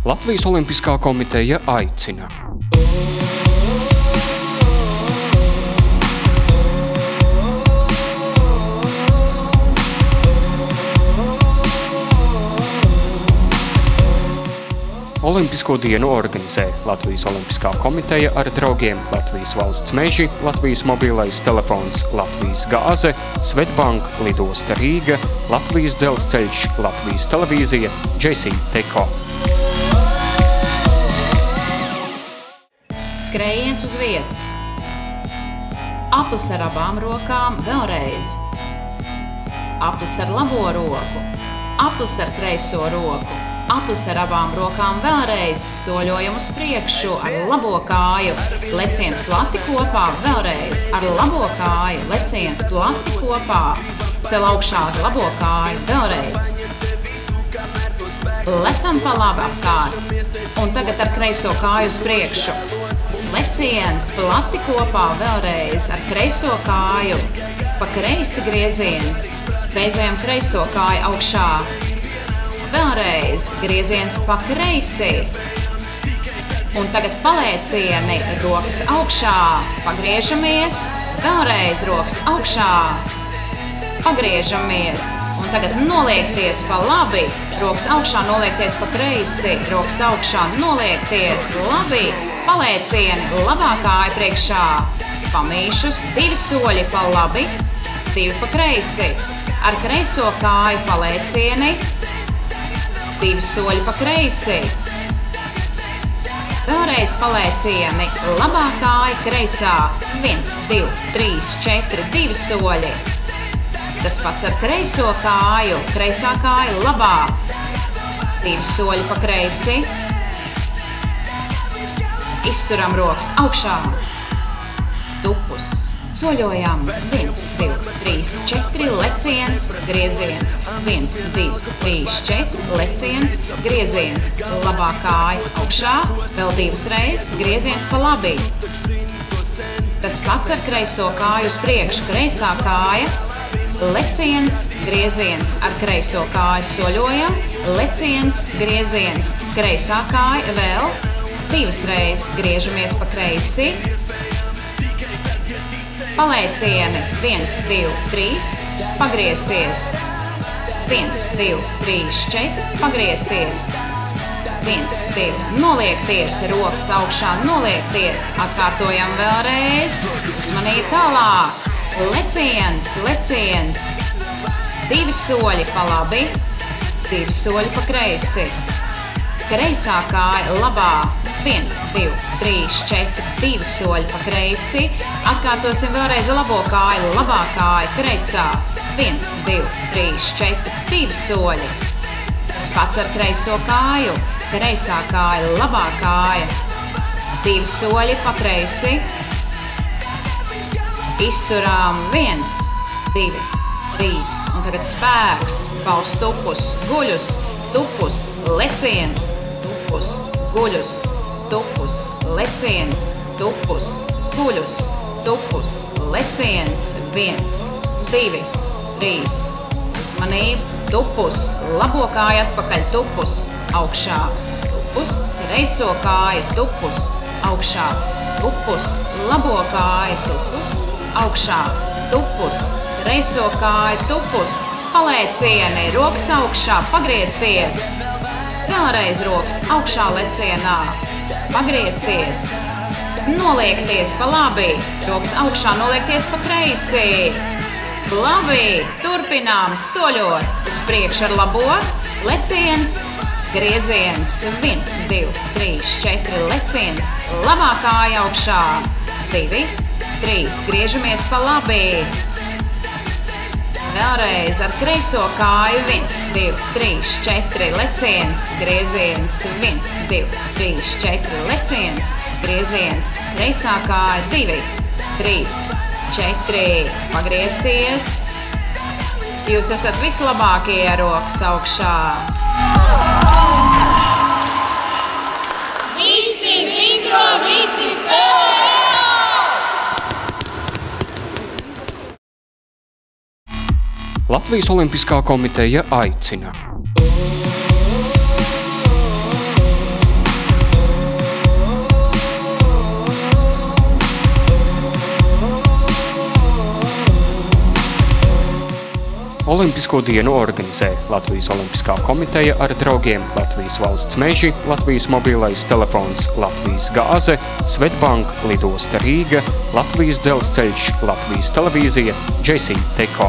Latvijas Olimpiskā komiteja aicina. Olimpisko dienu organizē Latvijas Olimpiskā komiteja ar draugiem Latvijas valsts meži, Latvijas mobilais telefons, Latvijas gāze, Svetbank, Lidosta Rīga, Latvijas dzelzceļš, Latvijas televīzija, JCDecaux. Skrējiens uz vietas. Aplis ar abām rokām vēlreiz. Aplis ar labo roku. Aplis ar kreiso roku. Aplis ar abām rokām vēlreiz, soļojam uz priekšu ar labo kāju, leciens plati kopā vēlreiz, ar labo kāju, leciens plati kopā, cel augšā ar labo kāju vēlreiz. Lecam pa labi apkārt, un tagad ar kreiso kāju uz priekšu. Leciens plati kopā vēlreiz, ar kreiso kāju, pa kreisi grieziens, reizējam kreiso kāju augšā. Vēlreiz grieziens pa kreisi. Un tagad palēcieni, rokas augšā, pagriežamies, vēlreiz rokas augšā, pagriežamies. Un tagad noliekties pa labi, rokas augšā, noliekties pa kreisi, rokas augšā, noliekties labi, palēcieni, labā kāja priekšā, pamīšus, 2 soļi pa labi, 2 pa kreisi, ar kreiso kāju palēcieni, 2 soļi pa kreisi. Vēlreiz palēcieni, labā kāja kreisā, 1, 2, 3, 4, 2 soļi. Tas pats ar kreiso kāju, kreisā kāja labā, 2 soļi pa kreisi. Izturam rokas augšā, tupus. Soļojam, 1, 2, 3, 4, leciens, grieziens, 1, 2, 3, 4, leciens, grieziens, labā kāja augšā, vēl 2 reizes, grieziens pa labi. Tas pats ar kreiso kāju uz priekšu, kreisā kāja, leciens, grieziens, ar kreiso kāju soļojam, leciens, grieziens, kreisā kāja vēl, 2 reizes, griežamies pa kreisi, palēcieni, 1, 2, 3, pagriezties, 1, 2, 3, 4, pagriezties, 1, 2, noliekties, rokas augšā, noliekties, atkārtojam vēlreiz, uzmanīgi tālāk, leciens, leciens, 2 soļi pa labi, 2 soļi pa kreisi, kreisā kāja labā, 1, 2, 3, 4, 2 soļi pa kreisi. Atkārtosim vēlreiz labo kāju, labā kāja kreisā. 1, 2, 3, 4, 2 soļi. Tas pats ar kreiso kāju, kreisā kāja, labā kāja. 2 soļi pa kreisi. Izturām 1, 2, 3. Un tagad spēks, pals tupus, guļus, tupus, leciens, tupus, guļus. Tupus, leciens, tupus, guļus, tupus, leciens, 1, 2, 3, uzmanību, tupus, labo kāju atpakaļ, tupus, augšā, tupus, kreiso kāju, tupus, augšā, tupus, labo kāju, tupus, augšā, tupus, kreiso kāju, tupus, palēcieni, rokas augšā, pagriezties, vēlreiz rokas augšā lecienā, pagriezties, noliekties pa labi, rokas augšā, noliekties pa kreisi. Labi, turpinām soļot uz priekšu ar labo, leciens, grieziens, 1, 2, 3, 4, leciens, labā kāja augšā, 2, 3, griežamies pa labi. Vēlreiz ar kreiso kāju, 1, 2, 3, 4, leciens, grieziens, 1, 2, 3, 4, leciens, grieziens, kreisā kāja, 2, 3, 4, pagriezties. Jūs esat vislabākie, rokas augšā. Visi mikro, visi spēlē! Latvijas Olimpiskā komiteja aicina. Olimpisko dienu organizē Latvijas Olimpiskā komiteja ar draugiem Latvijas valsts meži, Latvijas mobilais telefons Latvijas gāze, Svetbank lidosta Rīga, Latvijas dzelzceļš, Latvijas televīzija, JC Teko.